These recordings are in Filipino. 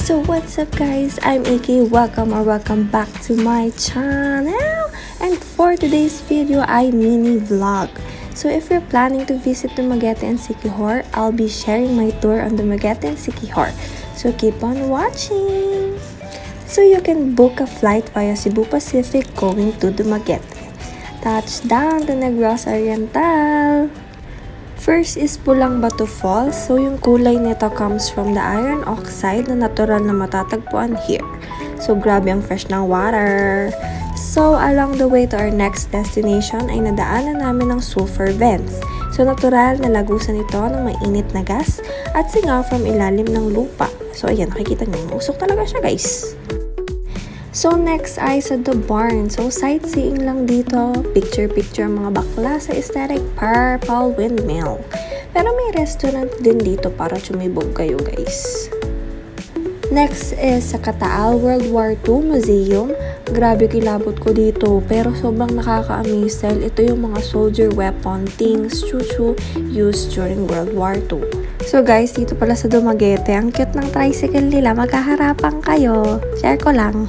So what's up guys, I'm AK. Welcome back to my channel. And for today's video ay mini vlog. So if you're planning to visit Dumaguete and Siquijor, I'll be sharing my tour on Dumaguete and Siquijor. So keep on watching. So you can book a flight via Cebu Pacific going to Dumaguete. Touchdown to Negros Oriental. First is Pulang Bato Falls. So yung kulay nito comes from the iron oxide na natural na matatagpuan here. So grabe ang fresh ng water. So along the way to our next destination ay nadaanan namin ng sulfur vents. So natural na lagusan ito ng mainit na gas at singaw from ilalim ng lupa. So ayan, nakikita niyo, usok talaga siya guys. So next ay sa The Barn. So sightseeing lang dito, picture mga bakla sa aesthetic Purple Windmill. Pero may restaurant din dito para sumibog kayo guys. Next is sa Kataal World War II Museum. Grabe kilabot ko dito pero sobrang nakaka-amaze dahil ito yung mga soldier weapon things chuchu used during World War II. So guys, dito pala sa Dumaguete, ang cute ng tricycle nila, magkaharapan kayo. Share ko lang.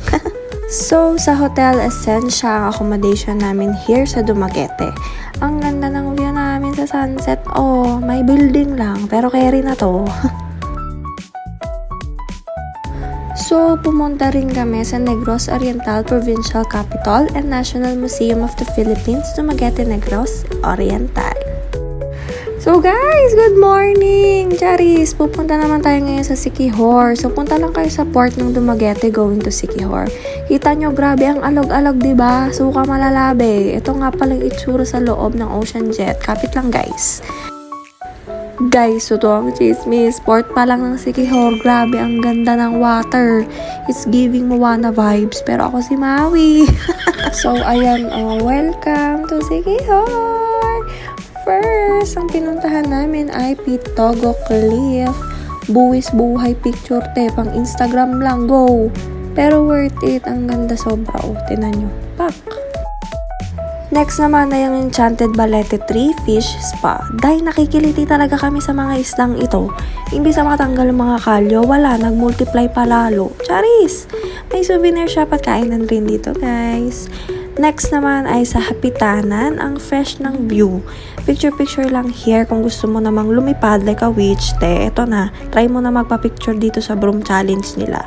So, sa Hotel Essentia ang accommodation namin here sa Dumaguete. Ang ganda ng view namin sa sunset. Oh, may building lang, pero carry na to. So, pumunta rin kami sa Negros Oriental Provincial Capital and National Museum of the Philippines, Dumaguete, Negros Oriental. So guys, good morning! Charis, pupunta naman tayo ngayon sa Siquijor. So punta lang kayo sa port ng Dumaguete going to Siquijor. Kita nyo, grabe ang alog-alog, diba? Suka malalabe. Ito nga palang itsura sa loob ng Ocean Jet. Kapit lang guys. Guys, so to ang chismis. Port pa lang ng Siquijor. Grabe, ang ganda ng water. It's giving Moana vibes. Pero ako si Maui. So ayan, welcome to Siquijor. First, ang pinuntahan namin ay Pitogo Cliff. Buwis buhay picture te, pang Instagram lang, go! Pero worth it, ang ganda sobra. Oh, tinan nyo, pak! Next naman ay ang Enchanted Balete Tree Fish Spa. Dahil nakikiliti talaga kami sa mga islang ito. Imbis na matanggal ang mga kalyo, wala, nag-multiply pa lalo. Charis! May souvenir shop at kainan rin dito guys. Next naman ay sa Hapitanan, ang fresh ng view. Picture lang here kung gusto mo namang lumipad like a witch, te. Ito na, try mo na magpa-picture dito sa broom challenge nila.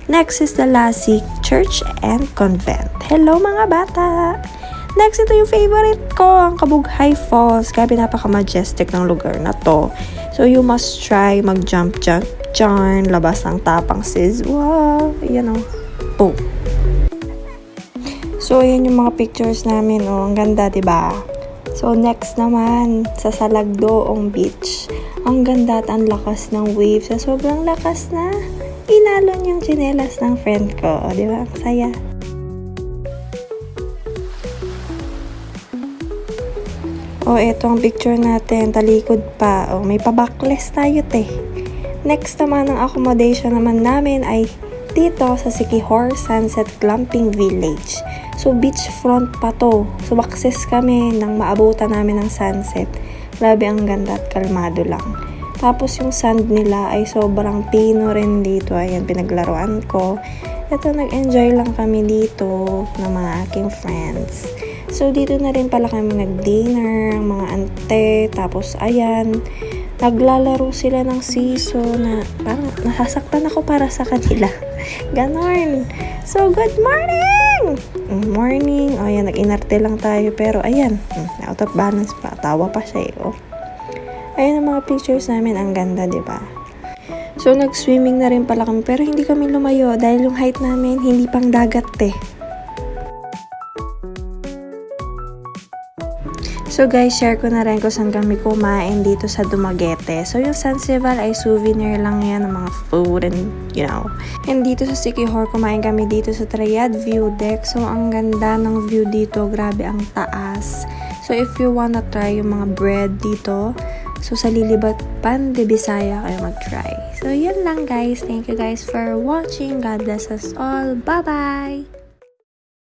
Next is the Lasik Church and Convent. Hello mga bata! Next, ito yung favorite ko, ang Kabughay Falls. Grabe, napaka-majestic ng lugar na to. So you must try mag-jump dyan, labas ang tapang sis. Wow! Ayan o. Oh. So, ayan yung mga pictures namin. Oh, ang ganda, diba? So, next naman, sa Salagdoong Beach. Ang ganda at ang lakas ng waves. Sa sobrang lakas na, inalon yung tsinelas ng friend ko. O, diba? Ang saya. O, eto ang picture natin. Talikod pa. O, may pa-backless tayo, te. Next naman, ang accommodation naman namin ay dito sa Siquijor Sunset Glamping Village. So, beachfront pa to. So, access kami nang maabutan namin ng sunset. Grabe, ang ganda at kalmado lang. Tapos, yung sand nila ay sobrang pino rin dito. Ayan, pinaglaruan ko. Ito, nag-enjoy lang kami dito ng mga aking friends. So, dito na rin pala kami nag-dinner, mga ante. Tapos, ayan, naglalaro sila ng siso na parang nasasaktan ako para sa kanila. Ganon. So, good morning! Morning. O, ayan, nag-inarte lang tayo. Pero, ayan, out of balance pa. Tawa pa siya eh. Oh. Ayan ang mga pictures namin. Ang ganda, diba? So, nag-swimming na rin pala kami. Pero, hindi kami lumayo dahil yung height namin, hindi pang dagat eh. So guys, share ko na rin kung saan kami kumain dito sa Dumaguete. So yung Sansival ay souvenir lang yan ng mga food and you know. And dito sa Siquijor, kumain kami dito sa Triad View Deck. So ang ganda ng view dito, grabe ang taas. So if you wanna try yung mga bread dito, so sa Lilibat Pan de Bisaya kayo mag-try. So yun lang guys. Thank you guys for watching. God bless us all. Bye-bye!